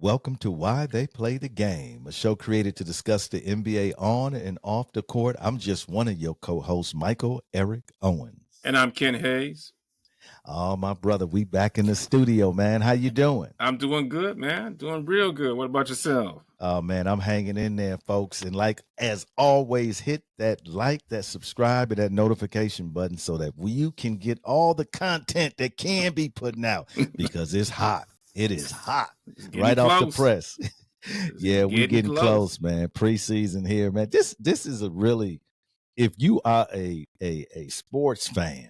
Welcome to Why They Play the Game, a show created to discuss the NBA on and off the court. I'm just one of your co-hosts, Michael Eric Owens. And I'm Ken Hayes. Oh, my brother, we back in the studio, man. How you doing? I'm doing good, man. Doing real good. What about yourself? Oh, man, I'm hanging in there, folks. And like, as always, hit that like, that subscribe, and that notification button so that you can get all the content that can be putting out because it's hot. It is hot right Close. off the press. Yeah, we getting close, man. Preseason here, man. This is a really, if you are a sports fan,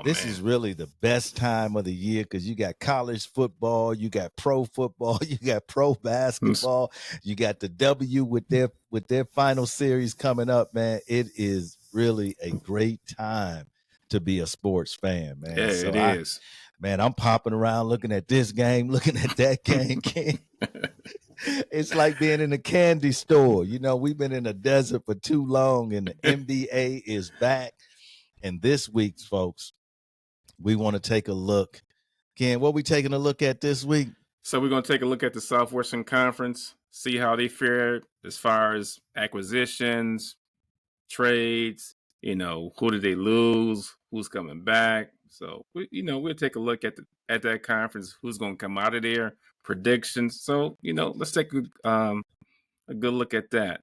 this is really the best time of the year because you got college football, you got pro football, you got pro basketball, you got the W with their final series coming up, man. It is really a great time to be a sports fan, man. Yeah, so it is. Man, I'm popping around looking at this game, looking at that game. It's like being in a candy store. You know, we've been in a desert for too long, and the NBA is back. And this week, folks, we want to take a look. Ken, what we taking a look at this week? So we're going to take a look at the Southwestern Conference, see how they fared as far as acquisitions, trades, who did they lose, who's coming back. So, we'll take a look at that conference, who's going to come out of there, predictions. So, let's take a good look at that.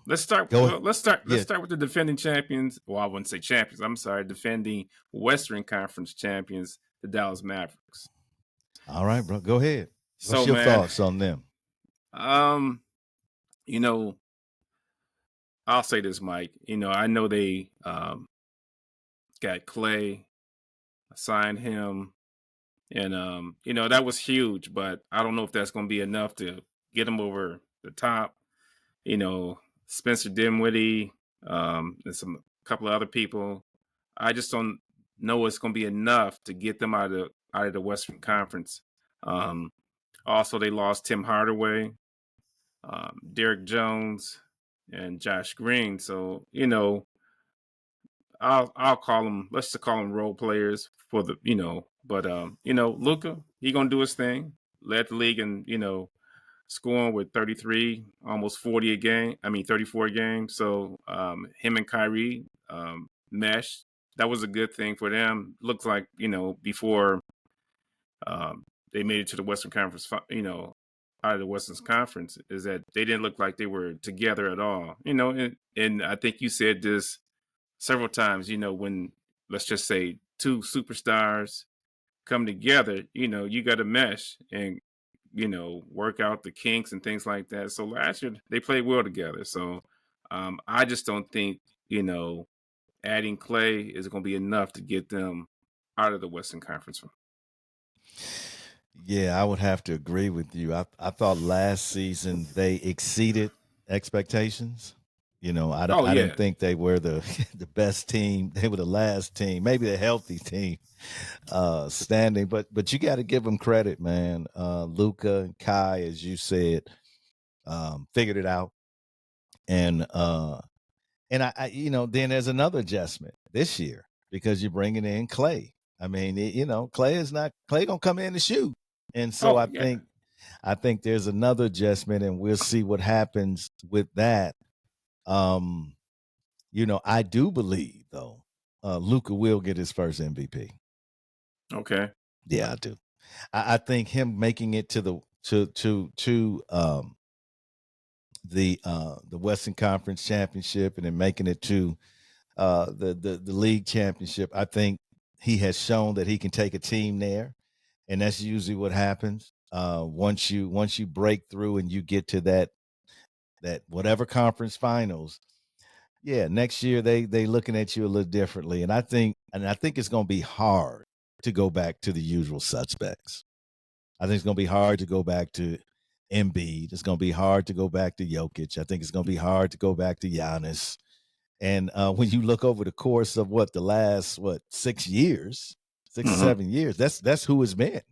Let's start. Let's start with the defending champions. Well, I wouldn't say champions. I'm sorry, defending Western Conference champions, the Dallas Mavericks. All right, bro. Go ahead. What's your thoughts on them? I'll say this, Mike. I know they got Clay, signed him, and that was huge. But I don't know if that's going to be enough to get him over the top. Spencer Dinwiddie, and a couple of other people. I just don't know it's going to be enough to get them out of the Western Conference. Also, they lost Tim Hardaway, Derek Jones, and Josh Green. So I'll call them. Let's just call them role players for the But Luka, he gonna do his thing. Led the league in scoring with 33, almost 40 a game. 34 a game. So him and Kyrie meshed. That was a good thing for them. Looks like before they made it to the Western Conference, out of the Western Conference, is that they didn't look like they were together at all. And I think you said this several times. When, let's just say, two superstars come together, you got to mesh and work out the kinks and things like that. So last year they played well together. So I just don't think adding Clay is going to be enough to get them out of the Western Conference. Yeah, I would have to agree with you. I thought last season they exceeded expectations. I didn't think they were the best team. They were the last team, maybe the healthy team standing. But you got to give them credit, man. Luka and Kai, as you said, figured it out. And I then there's another adjustment this year because you're bringing in Clay. Clay gonna come in and shoot. And so I think there's another adjustment, and we'll see what happens with that. I do believe though, Luka will get his first MVP. Okay. Yeah, I do. I think him making it to the Western Conference Championship and then making it to the league championship, I think he has shown that he can take a team there, and that's usually what happens. Once you break through and you get to that whatever conference finals, yeah, next year they looking at you a little differently, and I think it's going to be hard to go back to the usual suspects. I think it's going to be hard to go back to Embiid. It's going to be hard to go back to Jokic. I think it's going to be hard to go back to Giannis. And when you look over the course of the last 6 years, 6 or 7 years, that's who it's been.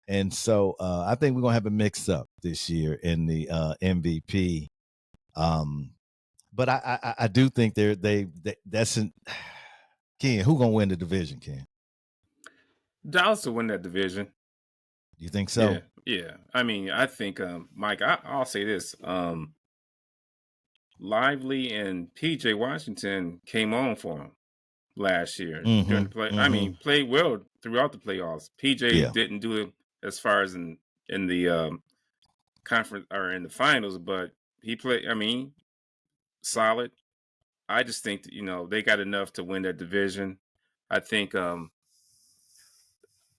And so I think we're gonna have a mix up this year in the MVP. But I do think that's Ken. Who gonna win the division, Ken? Dallas will win that division. You think Yeah, so? yeah. I mean, I think, Mike, I'll say this. Lively and PJ Washington came on for him last year during the Mhm. play. I mean, Mhm. played well throughout the playoffs. PJ Yeah. didn't do it as far as in the conference or in the finals, but he played. I mean, solid. I just think that, they got enough to win that division. I think the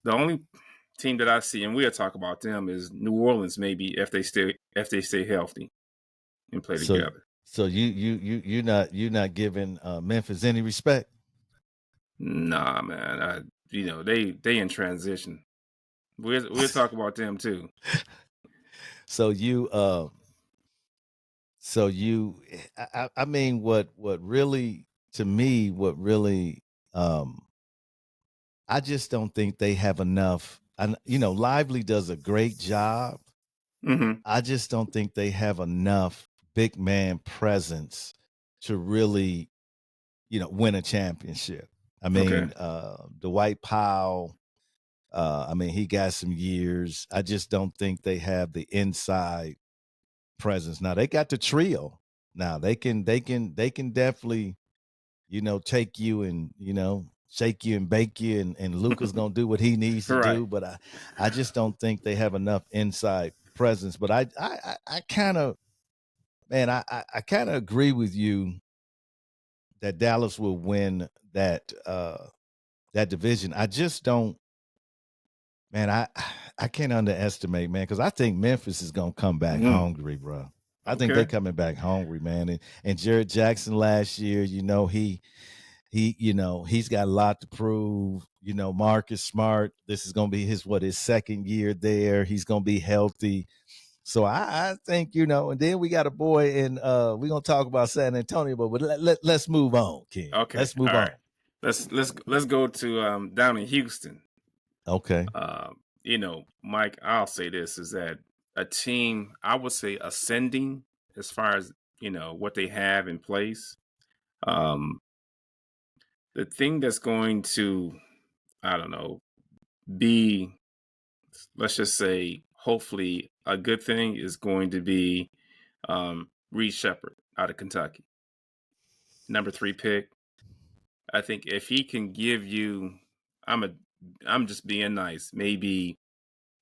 only team that I see, and we'll talk about them, is New Orleans. Maybe if they stay healthy and play So together. so you're not giving Memphis any respect. Nah, man. They in transition. We'll talk about them too. So I mean what really to me what really um I just don't think they have enough. And Lively does a great job. Hmm. I just don't think they have enough big man presence to really, win a championship. I Okay. mean, Dwight Powell, I mean, he got some years. I just don't think they have the inside presence. Now they got the trio. Now they can definitely, take you and, shake you and bake you and Luca's gonna do what he needs to Right. do. But I just don't think they have enough inside presence. But I kind of man, I kind of agree with you that Dallas will win that division. I just don't, man. I can't underestimate, man, because I think Memphis is gonna come back Mm. hungry, bro. I think they Okay. coming back hungry, man. And Jared Jackson last year, he's got a lot to prove. Marcus Smart, this is gonna be his second year there. He's gonna be healthy. So I think, and then we got a boy in we're gonna talk about San Antonio, but let's move on, King. Okay. Let's move All on. right. Let's go to down in Houston. Okay. Mike, I'll say this is that a team, I would say, ascending as far as what they have in place. Um, the thing that's going to, I don't know, be, let's just say, hopefully a good thing is going to be Reed Shepard out of Kentucky, number 3 pick. I think if he can give you, I'm a, I'm just being nice, maybe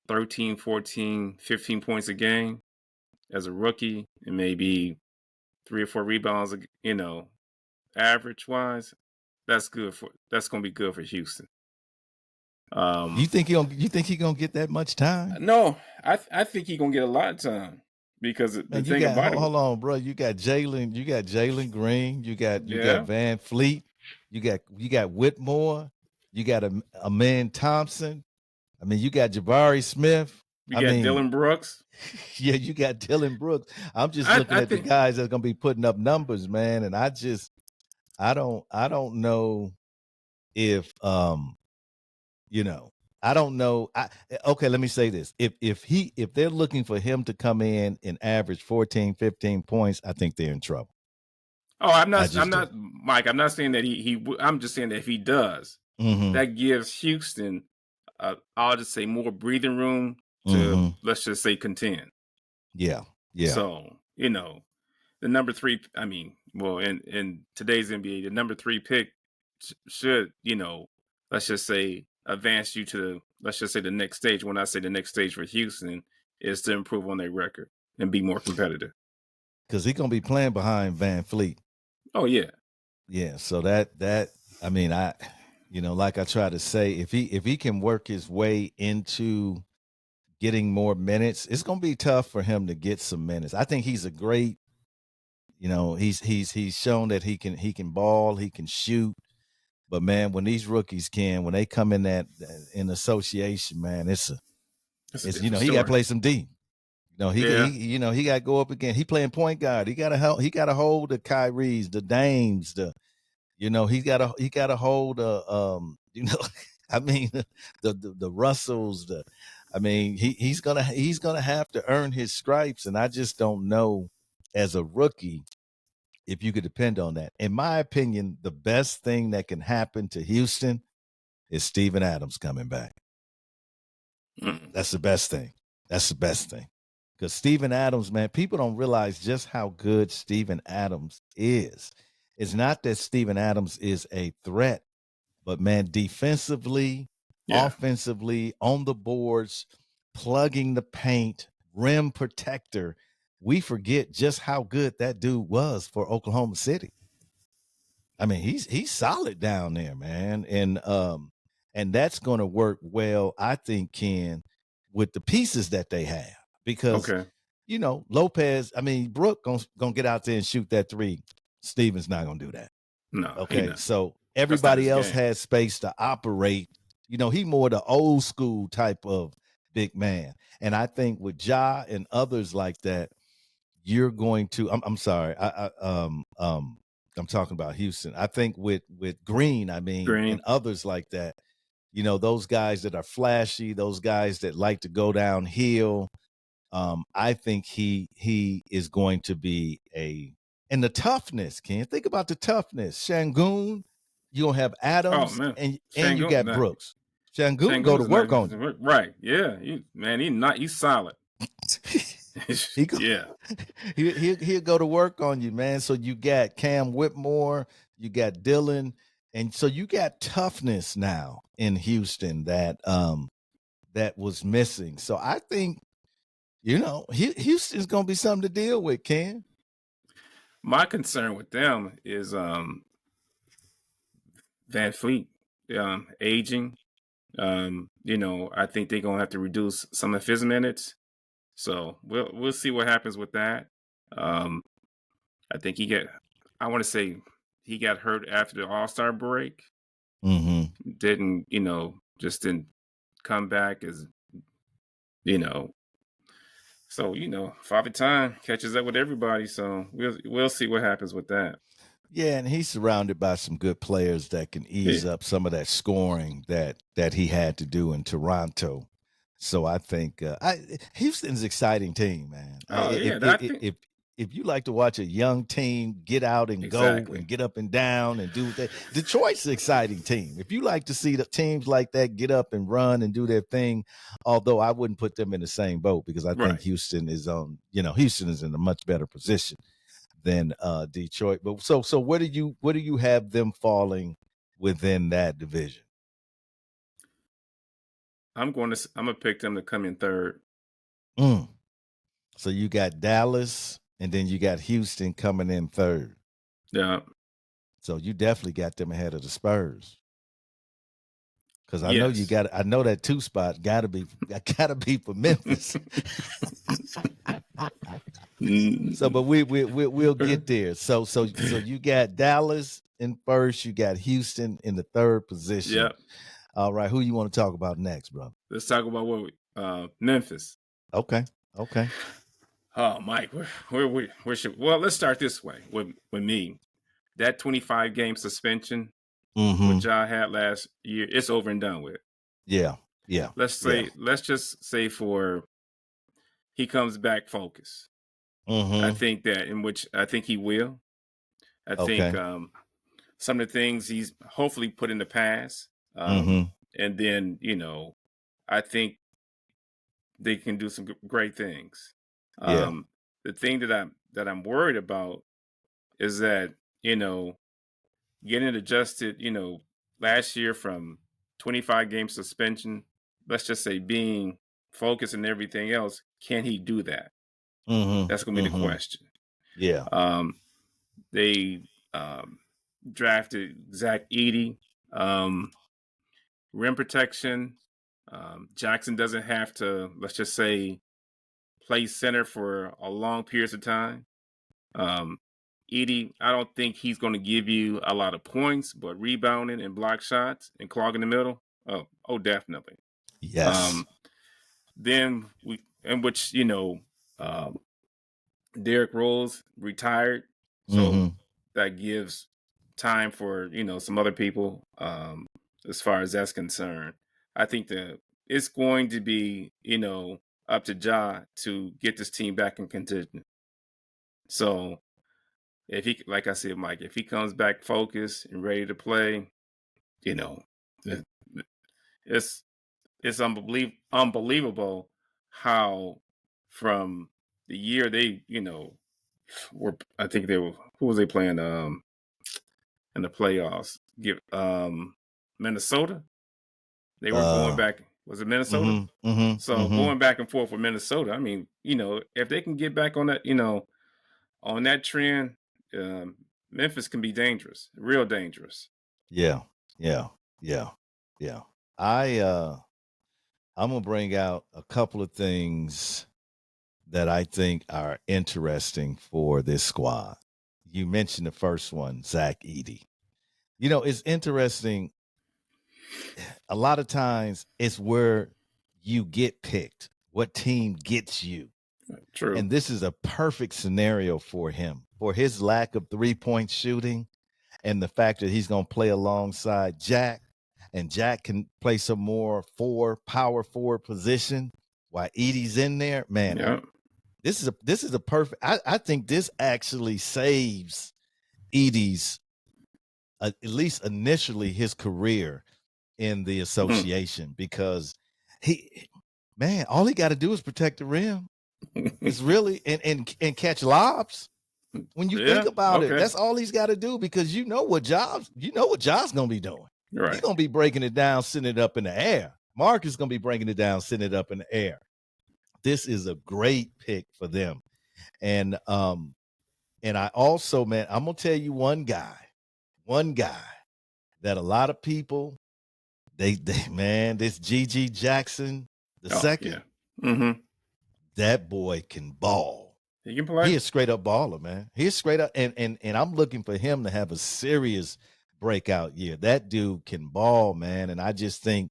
13, 14, 15 points a game as a rookie, and maybe 3 or 4 rebounds, average wise, that's going to be good for Houston. You Um, think he gonna get that much time? no, I think he's gonna get a lot of time because the Man, you thing got about it, hold on, bro. You got Jalen Green, you got yeah, Van Fleet, you got Whitmore, you got a man Thompson. I mean, you got Jabari Smith. we I got mean, Dylan Brooks. yeah, you got Dylan Brooks. I'm just looking I at the think. guys that's gonna be putting up numbers, man. And I don't know if you know, I don't know. Okay, let me say this. If they're looking for him to come in and average 14, 15 points, I think they're in trouble. Oh, I'm I not. I'm just do. not, Mike. I'm not saying that I'm just saying that if he does, Mm-hmm. that gives Houston, I'll just say, more breathing room to, Mm-hmm. let's just say, contend. Yeah. Yeah. So the number 3. I mean, well, in today's NBA, the number 3 pick should, let's just say, advance you to, let's just say, the next stage. When I say the next stage for Houston is to improve on their record and be more competitive. Because he's gonna be playing behind Van Fleet. Oh yeah. Yeah. So that I mean, like I try to say, if he can work his way into getting more minutes, it's gonna be tough for him to get some minutes. I think he's a great, he's shown that he can ball, he can shoot. But man, when these rookies when they come in that in association, man, That's a it's different he got to story. play some D. Yeah. He got to go up again. He playing point guard. He got to hold the Kyries, the Dames, he got to hold I mean the Russells, I mean he's gonna have to earn his stripes, and I just don't know as a rookie if you could depend on that. In my opinion, the best thing that can happen to Houston is Steven Adams coming back. That's the best thing. That's the best thing. Because Steven Adams, man, people don't realize just how good Steven Adams is. It's not that Steven Adams is a threat, but man, defensively, Yeah. offensively, on the boards, plugging the paint, rim protector, we forget just how good that dude was for Oklahoma City. I mean, he's solid down there, man. And that's going to work well, I think, Ken, with the pieces that they have. Because, Okay. you know, Lopez, I mean, Brooke gonna get out there and shoot that three. Steven's not gonna do that. No, he Okay. not. So That's not everybody his else game. has space to operate. You know, he more the old school type of big man. And I think with Ja and others like that, you're going to I'm sorry. I'm talking about Houston. I think with Green, I mean, and Green. others like that, you know, those guys that are flashy, those guys that like to go downhill. I think he is going to be and the toughness, Ken. Think about the toughness. Shangoon, you're gonna have Oh Adams man, and you Shangoon. got Not Brooks. Shangoon go Shangoon to is not work on you. right. Yeah, he's solid. he go, Yeah. he'll go to work on you, man. So you got Cam Whitmore, you got Dylan, and so you got toughness now in Houston that was missing. So I think, you know, Houston's gonna be something to deal with, Ken. My concern with them is Van Fleet aging. I think they're gonna have to reduce some of his minutes. So we'll see what happens with that. Um, I think I want to say he got hurt after the All-Star break. Mm-hmm. Just didn't come back as you know. So Father Time catches up with everybody. So we'll see what happens with that. Yeah, and he's surrounded by some good players that can Yeah. ease up some of that scoring that he had to do in Toronto. So I think Houston's an exciting team, man. Oh yeah, I think If you like to watch a young team get out and go exactly. and get up and down and do that, Detroit's an exciting team. If you like to see the teams like that get up and run and do their thing, although I wouldn't put them in the same boat because I think Right. Houston is Houston is in a much better position than Detroit. But so where do you have them falling within that division? I'm gonna pick them to come in third. Mm. So you got Dallas, and then you got Houston coming in third. Yeah. So you definitely got them ahead of the Spurs. Because I know Yes. I know that two spot gotta be for Memphis. So, but we'll get there. So you got Dallas in first, you got Houston in the third position. Yep. All right, who you want to talk about next, bro? Let's talk about Memphis. Okay. Oh, Mike, where should? Well, let's start this way with me. That 25 game suspension Mm-hmm. what Ja had last year, it's over and done with. Yeah. Let's just say for he comes back focused. I Mm-hmm. think that in which I think he will. I think Okay. some of the things he's hopefully put in the past, Mm-hmm. and then I think they can do some great things. Yeah. The thing that I'm worried about is that getting adjusted. Last year from 25 game suspension, let's just say being focused and everything else, can he do that? That's Mm-hmm. going to be the Mm-hmm. question. Yeah. They drafted Zach Edey, rim protection. Jackson doesn't have to, let's just say, play center for a long periods of time. Edey, I don't think he's going to give you a lot of points, but rebounding and block shots and clogging the middle, oh, definitely. Yes. Um, then in which Derrick Rose retired, so Mm-hmm. that gives time for some other people. As far as that's concerned, I think that it's going to be up to Ja to get this team back in contention. So if he, like I said, Mike, if he comes back focused and ready to play, you know, it- it's it's unbelievable how from the year they, were I think they were who was they playing in the playoffs? Give Minnesota. They were going Uh, back. Was it Minnesota? mhm, mhm, So mhm. going back and forth with Minnesota. I mean, if they can get back on that, on that trend, um, Memphis can be dangerous, real dangerous. Yeah, yeah, yeah, yeah. I I'm gonna bring out a couple of things that I think are interesting for this squad. You mentioned the first one, Zach Edey. It's interesting. A lot of times it's where you get picked, what team gets you. True. And this is a perfect scenario for him, for his lack of 3-point shooting and the fact that he's going to play alongside Jack, and Jack can play some more power forward position while Edie's in there. Man, Yeah. this is a perfect. I think this actually saves Edie's at least initially his career in the association, because he man, all he got to do is protect the rim. It's really and catch lobs. When you think Yeah. about it, Okay. that's all he's got to do, because you know what Jobs gonna be doing. He's Right. gonna be breaking it down, sending it up in the air. Mark is gonna be breaking it down, sending it up in the air. This is a great pick for them. And I also, man, I'm gonna tell you one guy that a lot of people they man, this GG Jackson the Oh second, yeah. Mm-hmm. that boy can ball. He can He play. is straight up baller, man. He's straight up, and I'm looking for him to have a serious breakout year. That dude can ball, man. And I just think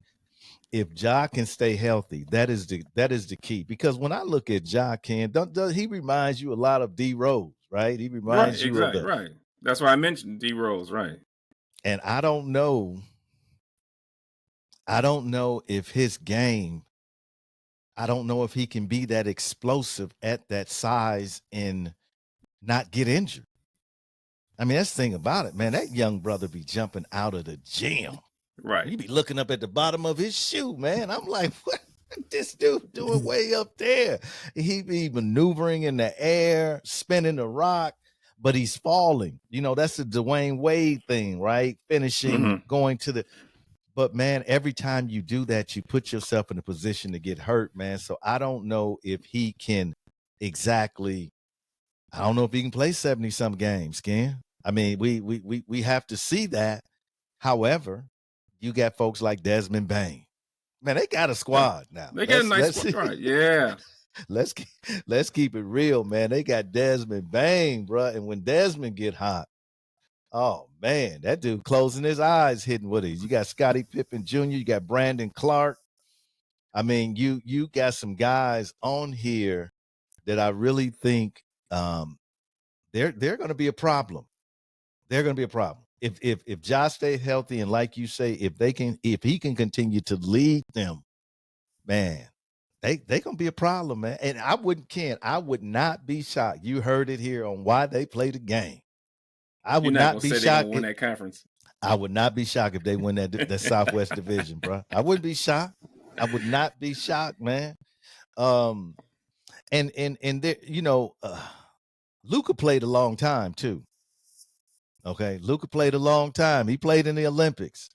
if Ja can stay healthy, that is the key. Because when I look at Ja, does he reminds you a lot of D Rose, right? He Right. reminds you of Exactly. the, Right. That's why I mentioned D Rose. Right. and I don't know if his game, I don't know if he can be that explosive at that size and not get injured. I mean, that's the thing about it, man. That young brother be jumping out of the gym. Right. You be looking up at the bottom of his shoe, man. I'm like, what this dude doing way up there? He be maneuvering in the air, spinning the rock, but he's falling. That's the Dwayne Wade thing, right? Finishing, Mm-hmm. going to the. But man, every time you do that, you put yourself in a position to get hurt, man. So I don't know if he can exactly. I don't know if he can play 70 some games, Ken. I mean, we have to see that. However, you got folks like Desmond Bain. Man, they got a Yeah. squad now. They got a Let's nice let's squad. Right. Yeah. let's let's keep it real, man. They got Desmond Bain, bro. And when Desmond get hot, oh man, that dude closing his eyes, hitting what is. You got Scottie Pippen Jr., you got Brandon Clark. I mean, you got some guys on here that I really think they're going to be a problem. They're going to be a problem. If Josh stays healthy, and like you say, if he can continue to lead them, man, they gonna be a problem, man. And I would not be shocked. You heard it here on why they play the game. I You're would not not gonna be say they're gonna shocked. win that conference. I would not be shocked if they win that Southwest Division, bro. I wouldn't be shocked. I would not be shocked, man. Um, and there, Luca played a long time too. Okay, Luca played a long time. He played in the Olympics,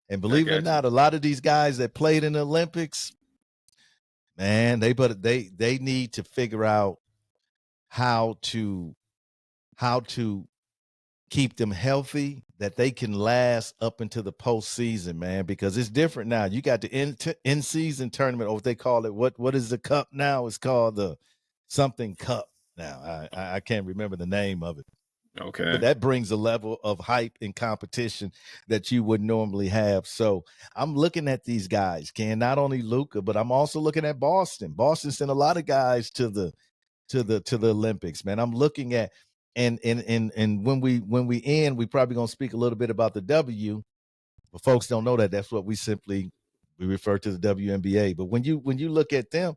and I believe it or got you. not, a lot of these guys that played in the Olympics, man, they need to figure out how to how to keep them healthy, that they can last up into the postseason, man, because it's different now. You got the in season tournament, or what they call it. What is the cup now? It's called the something cup now. I can't remember the name of it. But Okay. that brings a level of hype and competition that you would normally have. So I'm looking at these guys, not only Luca, but I'm also looking at Boston. Boston sent a lot of guys to the Olympics, man. I'm looking at, and when we end, we probably gonna speak a little bit about the W, but folks don't know that that's what we refer to the WNBA. But when you look at them,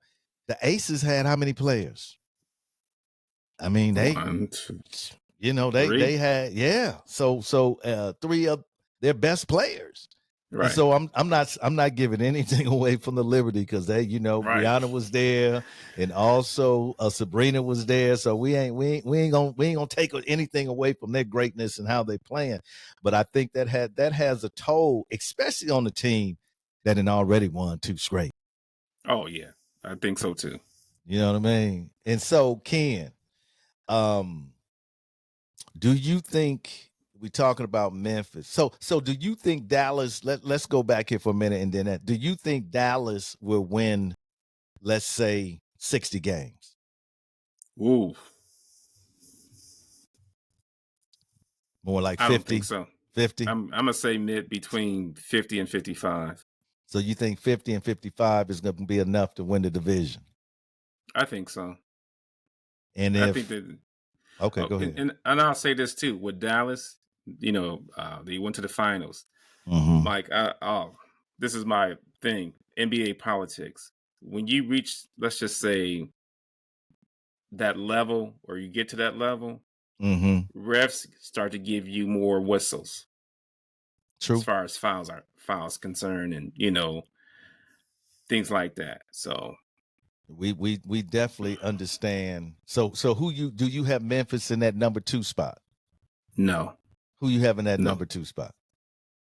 the Aces had how many players? I mean, they One, two, they three. had, yeah. So three of their best players. Right. And so I'm not giving anything away from the Liberty because they, Right. Brianna was there, and also Sabrina was there. So we ain't gonna take anything away from their greatness and how they playing. But I think that has a toll, especially on the team that had already won 2 straight. Oh yeah, I think so too. You know what I mean? And so Ken, do you think we're talking about Memphis? So do you think Dallas? Let's go back here for a minute, and then do you think Dallas will win? Let's say 60 games. Ooh, More like I don't think 50, so. 50. I'm gonna say mid between 50 and 55. So you think 50 and 55 is going to be enough to win the division? I think so. And I think if that. okay, Oh, go ahead. and I'll say this too with Dallas. They went to the finals. Mm-hmm. Mike, this is my thing. NBA politics. When you reach, let's just say, that level, or you get to that level, Mm-hmm. refs start to give you more whistles as True. far as fouls concerned, and things like that. So We definitely understand. So who do you have Memphis in that number 2 spot? no, Who you have in that no, number 2 spot?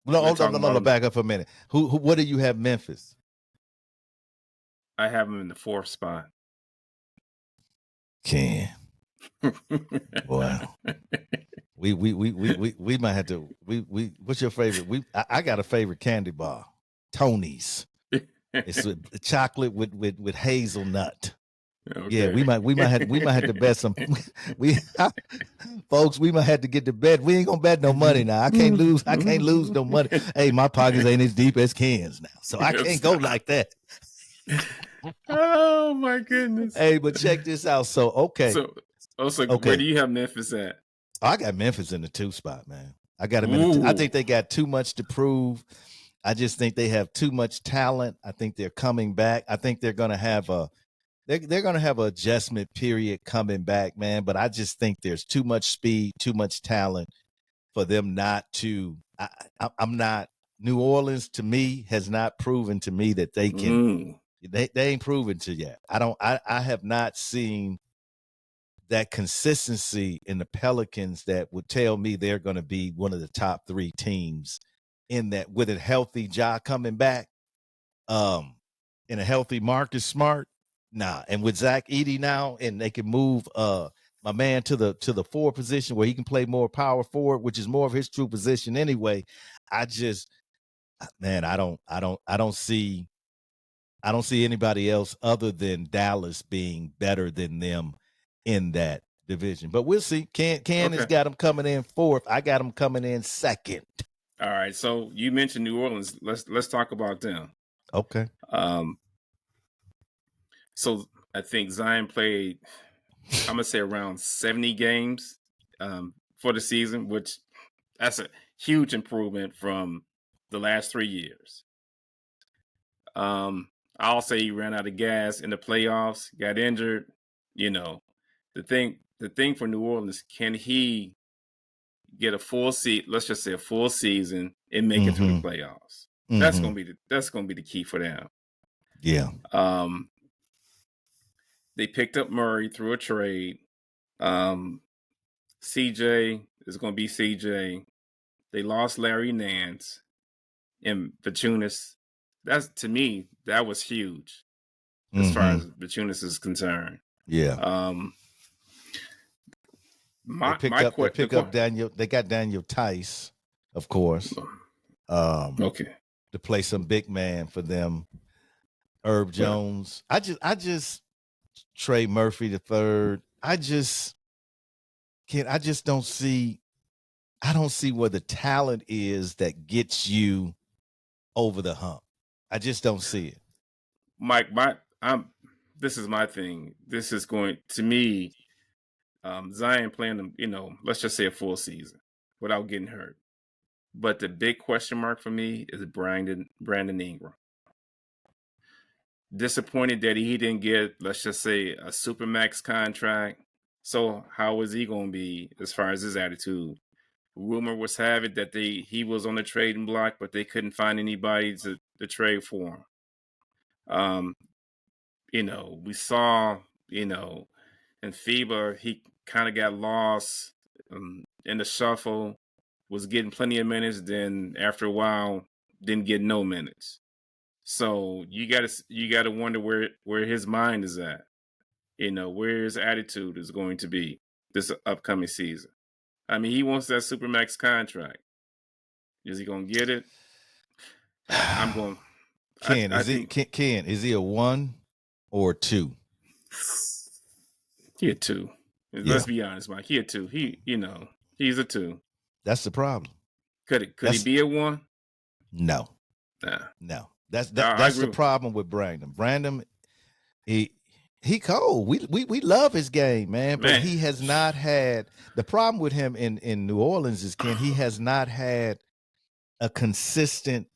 No, we're hold on, talking no, about. back up for a minute. What do you have Memphis? I have them in the 4th spot. Ken, boy, we might have to. We what's your favorite? I got a favorite candy bar, Tony's. It's with chocolate with hazelnut. Yeah, Okay. we might have to bet some. We folks, we might have to get to bed. We ain't gonna bet no money now. I can't lose no money. Hey, my pockets ain't as deep as Ken's now, so I can't go like that. Oh my goodness. Hey, but check this out. So okay, So, where okay. do you have Memphis at? I got Memphis in the 2 spot, man. I got them in the I Ooh. think they got too much to prove. I just think they have too much talent. I think they're coming back. I think they're gonna have they're gonna have an adjustment period coming back, man. But I just think there's too much speed, too much talent for them not to. I'm not. New Orleans to me has not proven to me that they can. They ain't proven to yet. I have not seen that consistency in the Pelicans that would tell me they're going to be one of the top 3 teams in that with a healthy Ja coming back, and a healthy Marcus Smart. Nah, and with Zach Edey now, and they can move my man to the 4 position where he can play more power forward, which is more of his true position anyway. I just, man, I don't see anybody else other than Dallas being better than them in that division. But we'll see. Ken has got them coming in 4th. I got them coming in 2nd. All right. So you mentioned New Orleans. Let's talk about them. Okay. So I think Zion played, I'm gonna say around 70 games for the season, which that's a huge improvement from the last 3 years. I'll say he ran out of gas in the playoffs, got injured. The thing for New Orleans, can he get a full season? Let's just say a full season and make it to the playoffs. That's gonna be the key for them. Yeah. They picked up Murray through a trade. CJ is gonna be CJ. They lost Larry Nance and Valanciunas. That's, to me, that was huge as far as Valanciunas is concerned. Yeah. They pick up Daniel. They got Daniel Tice, of course. Okay. To play some big man for them. Herb Jones. I just Trey Murphy the third. I just don't see. I don't see where the talent is that gets you over the hump. I just don't see it. Mike, this is my thing. This is going to me. Zion playing them, let's just say a full season without getting hurt. But the big question mark for me is Brandon Ingram. Disappointed that he didn't get, let's just say, a supermax contract. So how is he going to be as far as his attitude rumor was have it that he was on the trading block, but they couldn't find anybody to trade for him. We saw, in FIBA, he kind of got lost in the shuffle, was getting plenty of minutes, then after a while, didn't get no minutes. So you gotta wonder where his mind is at, where his attitude is going to be this upcoming season. I mean, he wants that Supermax contract. Is he gonna get it? I'm going. Ken, I think Ken, is he a 1 or 2? he a 2. Yeah. Let's be honest, Mike. He a 2. He's a 2. That's the problem. Could he be a 1? No. Nah. No. That's the problem with Brandon. Brandon, he cold. We love his game, man, but he has not had the problem with him in New Orleans is Ken, he has not had a consistent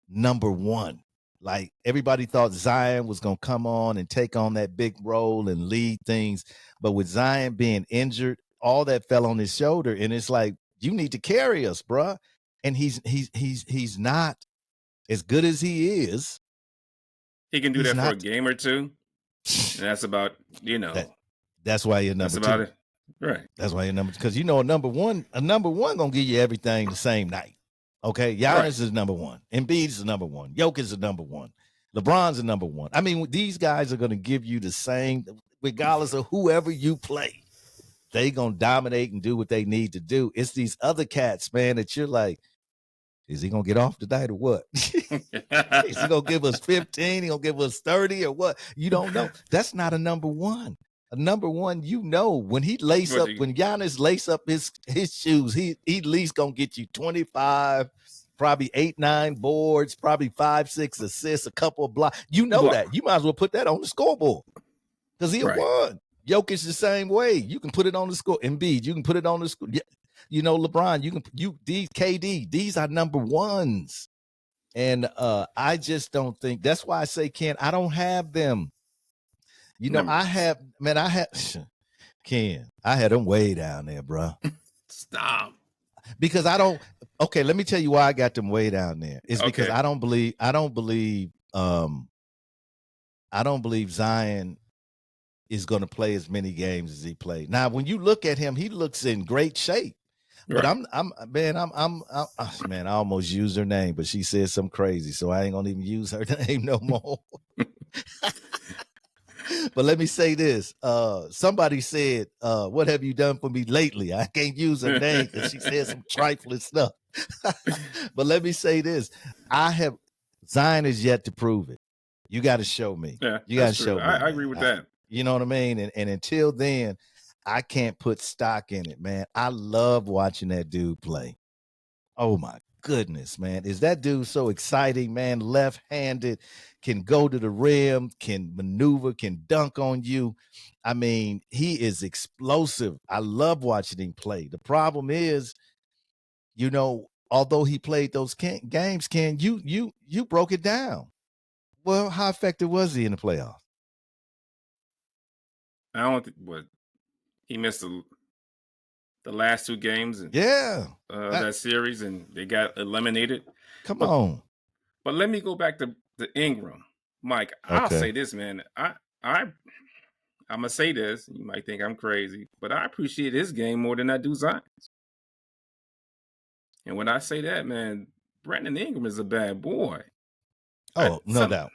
number one. Like everybody thought Zion was going to come on and take on that big role and lead things. But with Zion being injured, all that fell on his shoulder. And it's like, you need to carry us, bruh. And he's not as good as he is. He can do that for a game or two. And that's about, that's why you're number 2. That's about it. Right. That's why you're number 2. Because a number one gonna give you everything the same night. Okay, Giannis is number 1. Embiid is number 1. Jokic is number 1. LeBron's number 1. I mean, these guys are going to give you the same, regardless of whoever you play. They going to dominate and do what they need to do. It's these other cats, man, that you're like, is he going to get off tonight or what? Is he going to give us 15? He going to give us 30 or what? You don't know. That's not a number 1. A number 1, when he when Giannis lace up his shoes, he at least gonna get you 25, probably 8-9 boards, probably 5-6 assists, a couple of blocks. That. You might as well put that on the scoreboard because he won. Jokic the same way. You can put it on the score. Embiid, you can put it on the score. LeBron, these KD, these are number 1s. And I just don't think that's why I say, Ken, I don't have them. I had Ken, I had them way down there, bro. Stop. Because okay, let me tell you why I got them way down there. It's because I don't believe Zion is going to play as many games as he played. Now, when you look at him, he looks in great shape. But I almost used her name, but she said something crazy, so I ain't gonna even use her name no more. But let me say this. Somebody said, what have you done for me lately? I can't use her name because she said some trifling stuff. But let me say this. Zion is yet to prove it. You got to show me. Yeah, you got to show me. I agree with that. You know what I mean? And until then, I can't put stock in it, man. I love watching that dude play. Oh, my goodness, man. Is that dude so exciting, man? Left-handed, can go to the rim, can maneuver, can dunk on you. I mean, he is explosive. I love watching him play. The problem is, although he played those games, Ken, you broke it down. Well, how effective was he in the playoffs? I don't think he missed the last 2 games. And, that series, and they got eliminated. Come on. But let me go back to Ingram. Mike, I'll say this, man. I'm going to say this. You might think I'm crazy, but I appreciate his game more than I do Zion's. And when I say that, man, Brandon Ingram is a bad boy. Oh, no doubt.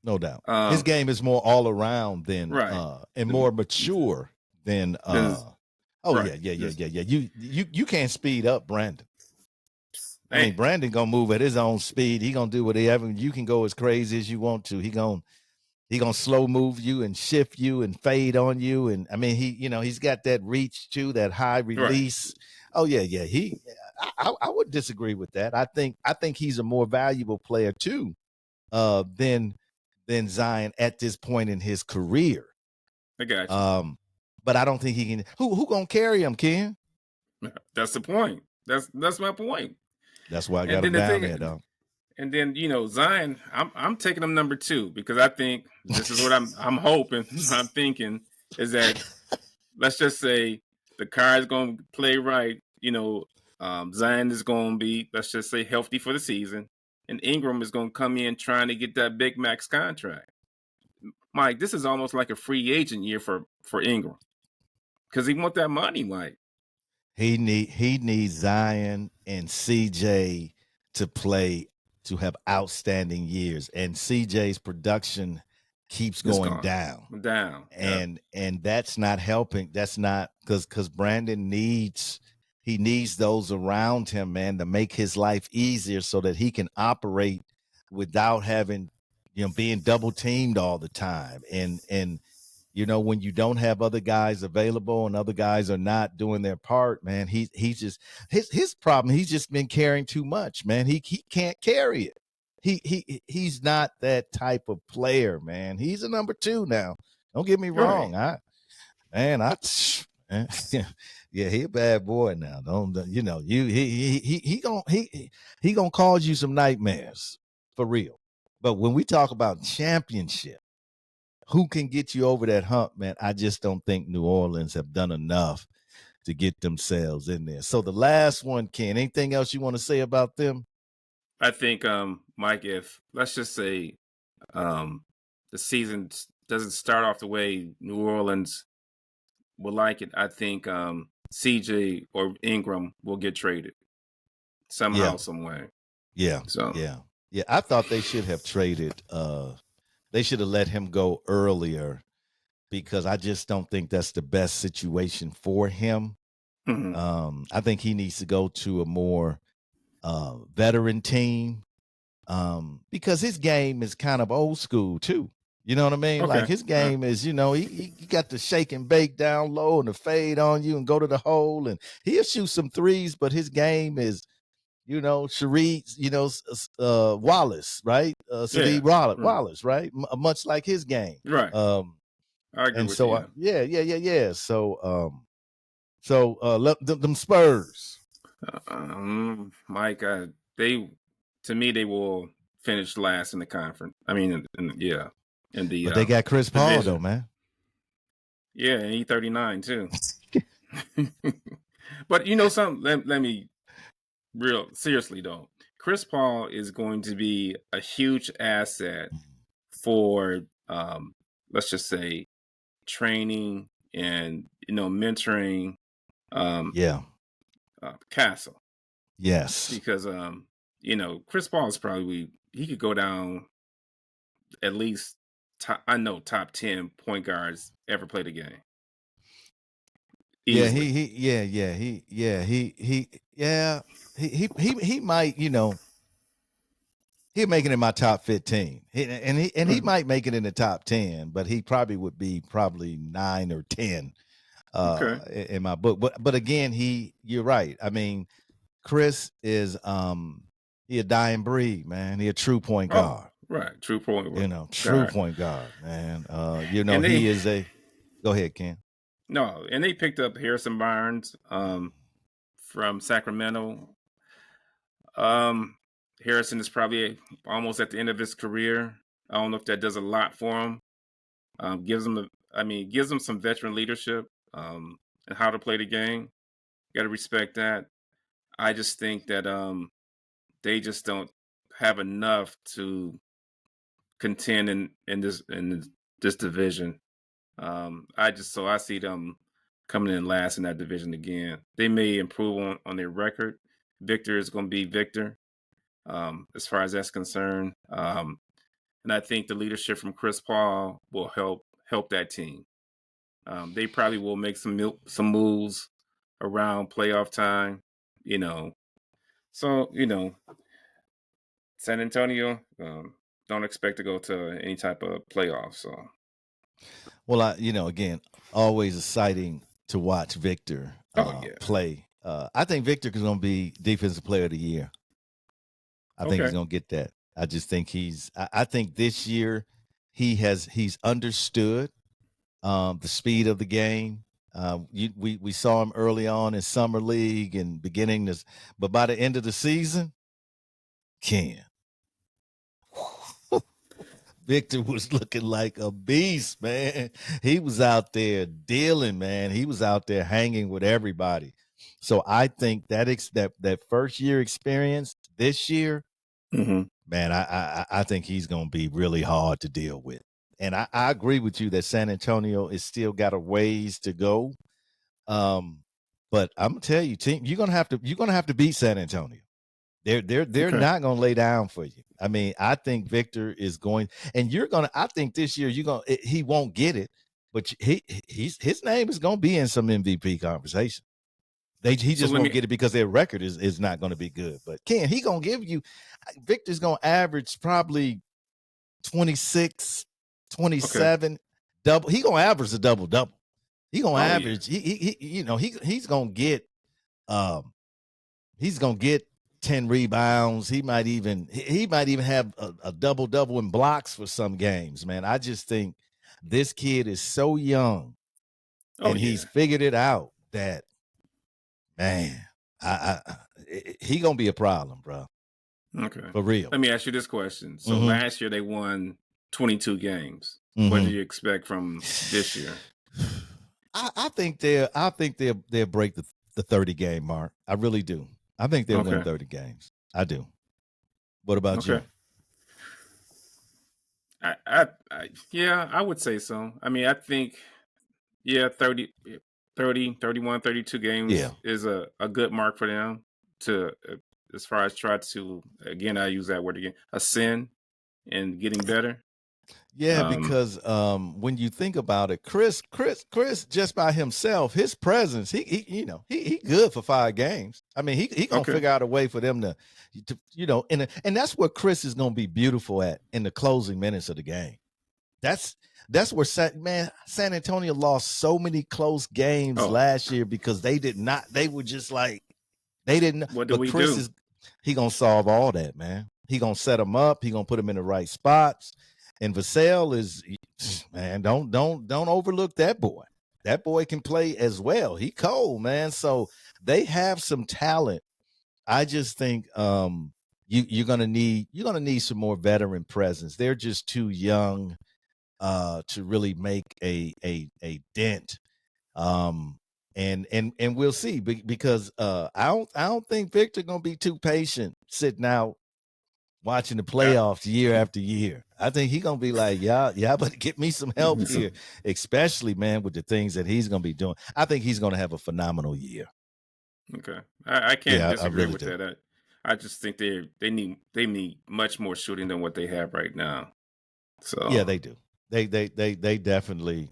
No doubt. His game is more all around than and more mature than You can't speed up Brandon. I mean, Brandon gonna move at his own speed. He gonna do whatever. You can go as crazy as you want to. He gonna slow move you and shift you and fade on you. And I mean, he's got that reach too, that high release. Right. Oh yeah. I would disagree with that. I think he's a more valuable player too, than Zion at this point in his career. I got you. But I don't think he can. Who gonna carry him, Ken? That's the point. That's my point. That's why I got him down there, though. And then Zion, I'm taking him number 2 because I think this is what I'm hoping. I'm thinking is that let's just say the Card's gonna play right. Zion is going to be, let's just say, healthy for the season, and Ingram is going to come in trying to get that big max contract. Mike, this is almost like a free agent year for Ingram because he want that money, Mike. He needs Zion and CJ to play to have outstanding years, and CJ's production keeps It's going gone down, down, yeah. and that's not helping. That's not because Brandon needs those around him, man, to make his life easier so that he can operate without having being double teamed all the time, and when you don't have other guys available and other guys are not doing their part, man, he's just his problem. He's just been carrying too much, man. He can't carry it. He's not that type of player, man. He's a number 2 now. Don't get me Right. wrong. Man, yeah, he a bad boy now. Don't he gonna cause you some nightmares for real. But when we talk about championship, who can get you over that hump, man? I just don't think New Orleans have done enough to get themselves in there. So the last one, Ken, anything else you want to say about them? I think, Mike, if let's just say the season doesn't start off the way New Orleans would like it, I think CJ or Ingram will get traded somehow, Yeah, some way. yeah, So yeah, yeah. I thought they should have traded. They should have let him go earlier because I just don't think that's the best situation for him. mhm. I think he needs to go to a more veteran team because his game is kind of old school too. You know what I mean? Like Okay. his game is, he got the shake and bake down low and the fade on you and go to the hole, and he'll shoot some threes, but his game is, Sharif, Wallace, right? Yeah. Sadiq Mm. Wallace, right? Much like his game. Right. I agree And with you. so, Yeah. yeah. So, them Spurs. Mike, they to me they will finish last in the conference. I mean, yeah, in the But they got Chris Paul though, division. man. Yeah, and E39 too. But something. Let me real seriously though. Chris Paul is going to be a huge asset for let's just say training and mentoring um, Yeah. Castle Yes. because Chris Paul is probably he could go down at least top 10 point guards ever played a game Yeah, easily. he might, he'll make it in my top 15. He Mhm. might make it in the top 10, but he probably would be probably 9 or 10 Okay. in my book. But again, you're right. I mean, Chris is he a dying breed, man. He a true point Oh, guard. right. True point True guard. point guard, man. And He they is a go ahead, Ken. no, and they picked up Harrison Barnes from Sacramento. Um, Harrison is probably almost at the end of his career. I don't know if that does a lot for him. Gives him some veteran leadership and how to play the game. Got to respect that. I just think that they just don't have enough to contend in this division. I see them coming in last in that division again. They may improve on their record. Victor is going to be Victor as far as that's concerned. And I think the leadership from Chris Paul will help that team. They probably will make some moves around playoff time. You know, so San Antonio don't expect to go to any type of playoff. So Well, again, always exciting to watch Victor oh yeah, play. I think Victor is going to be Defensive Player of the Year. I think he's okay. going to get that. I just think I think this year he's understood the speed of the game. We saw him early on in summer league and beginning this, but by the end of the season, Ken Victor was looking like a beast, man. He was out there dealing, man. He was out there hanging with everybody. So I think that first year experience this year, man, I think he's going to be really hard to deal with. And I agree with you that San Antonio is still got a ways to go. But I'm gonna tell you, team, you're gonna have to beat San Antonio. They're not gonna lay down for you. I mean, I think Victor is going, and I think this year he won't get it, but his name is gonna be in some MVP conversation. He just won't get it because their record is not going to be good. But he gonna give you, Victor's gonna average probably 26, 27, double. He gonna average a double. He gonna average. Yeah. He's gonna get he's gonna get 10 rebounds. He might even have a double in blocks for some games, man. I just think this kid is so young and he's figured it out that, man, he gonna be a problem, bro. Okay. For real. Let me ask you this question. So last year they won 22 games. What do you expect from this year? I think they'll break the 30 game mark. I really do. I think they'll win 30 games. I do. What about you? I would say so. I mean, I think 30, 31, 32 games is a good mark for them to as far as try to, again, I use that word again, ascend and getting better. Yeah, because when you think about it, Chris just by himself, his presence, he good for 5 games. I mean, he gonna figure out a way for them to and that's what Chris is gonna be beautiful at in the closing minutes of the game. That's where San Antonio lost so many close games last year because they were just like they didn't. What do we do? He gonna solve all that, man. He gonna set them up. He gonna put them in the right spots. And Vassell is, man, don't overlook that boy. That boy can play as well. He cold, man. So they have some talent. I just think you're gonna need some more veteran presence. They're just too young to really make a dent. And we'll see because I don't think Victor gonna be too patient sitting out watching the playoffs year after year. I think he's gonna be like, y'all better get me some help here, especially, man, with the things that he's gonna be doing. I think he's gonna have a phenomenal year. Okay, I can't disagree with that. I just think they need much more shooting than what they have right now. So yeah, they do. They definitely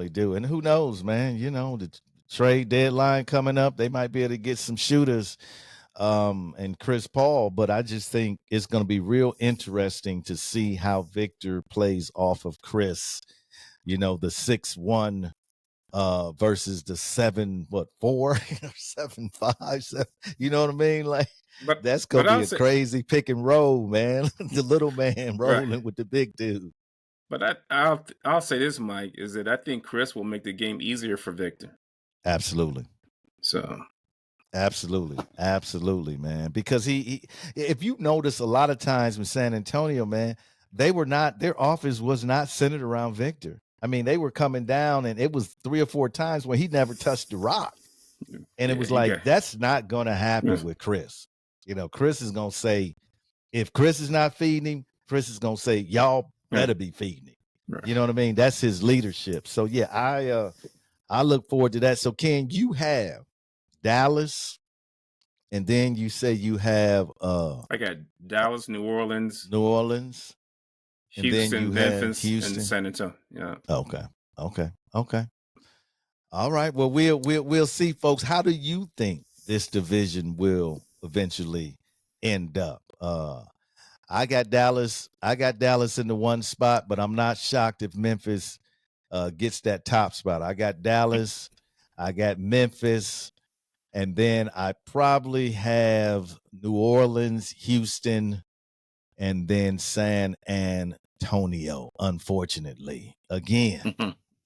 do. And who knows, man? The trade deadline coming up, they might be able to get some shooters. And Chris Paul, but I just think it's going to be real interesting to see how Victor plays off of Chris. The 6'1" versus the 7'4" or 7'5", 7, you know what I mean? Like, that's gonna be a crazy pick and roll, man. The little man rolling with the big dude. But I'll say this, Mike, is that I think Chris will make the game easier for Victor. Absolutely. So. Absolutely, man. Because he if you notice, a lot of times with San Antonio, man, their offense was not centered around Victor. I mean, they were coming down, and it was 3 or 4 times where he never touched the rock, and it was like that's not going to happen with Chris. Chris is going to say, if Chris is not feeding him, Chris is going to say, y'all better be feeding him. Right. You know what I mean? That's his leadership. So yeah, I look forward to that. So Ken, you have Dallas, and then you say you have I got Dallas, New Orleans, and Houston, then you Memphis, have Houston, and San Antonio. Yeah. Okay. All right. Well, we'll see, folks. How do you think this division will eventually end up? I got Dallas in the 1 spot, but I'm not shocked if Memphis gets that top spot. I got Dallas, I got Memphis. And then I probably have New Orleans, Houston, and then San Antonio, unfortunately. Again.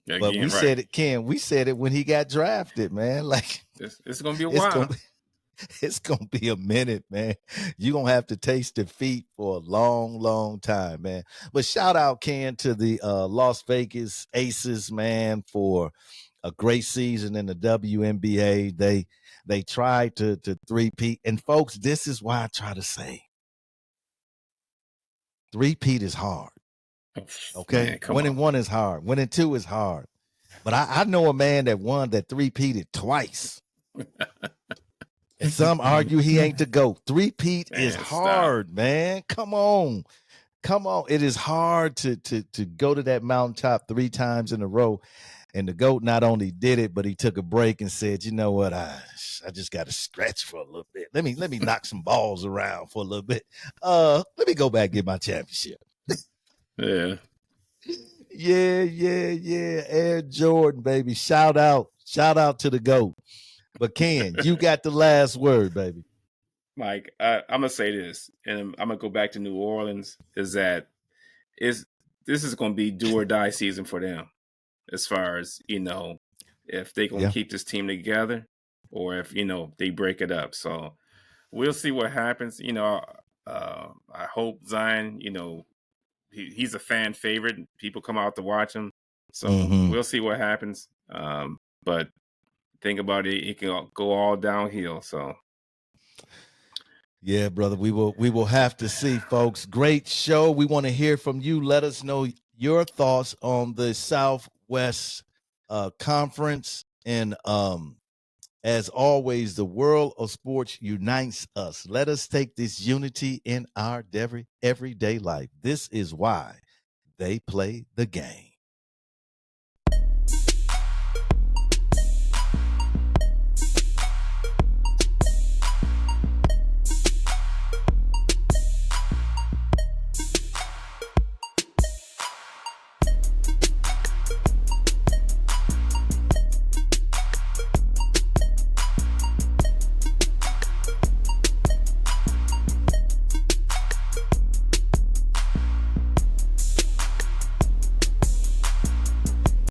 But we said it, Ken. We said it when he got drafted, man. Like, it's going to be a while. It's gonna be a minute, man. You're gonna have to taste defeat for a long, long time, man. But shout out, Ken, to the Las Vegas Aces, man, for a great season in the WNBA. They tried to three-peat. And folks, this is why I try to say three-peat is hard. Okay. Man, come Winning on. one is hard. Winning two is hard. But I know a man that won that three-peated twice. And some argue he ain't the GOAT. Three-peat is Man, stop. hard, man. Come on. Come on. It is hard to go to that mountaintop 3 times in a row. And the GOAT not only did it, but he took a break and said, you know what, I just got to stretch for a little bit. Let me knock some balls around for a little bit. Let me go back and get my championship. Yeah. Yeah. Air Jordan, baby. Shout out to the GOAT. But Ken, you got the last word, baby. Mike, I'm gonna say this, and I'm gonna go back to New Orleans. Is that this is gonna be do or die season for them, as far as if they gonna keep this team together, or if they break it up. So we'll see what happens. I hope Zion. He's a fan favorite. People come out to watch him. So we'll see what happens. But think about it can go all downhill. So. Yeah, brother, we will have to see, folks. Great show. We want to hear from you. Let us know your thoughts on the Southwest Conference. And as always, the world of sports unites us. Let us take this unity in our everyday life. This is why they play the game.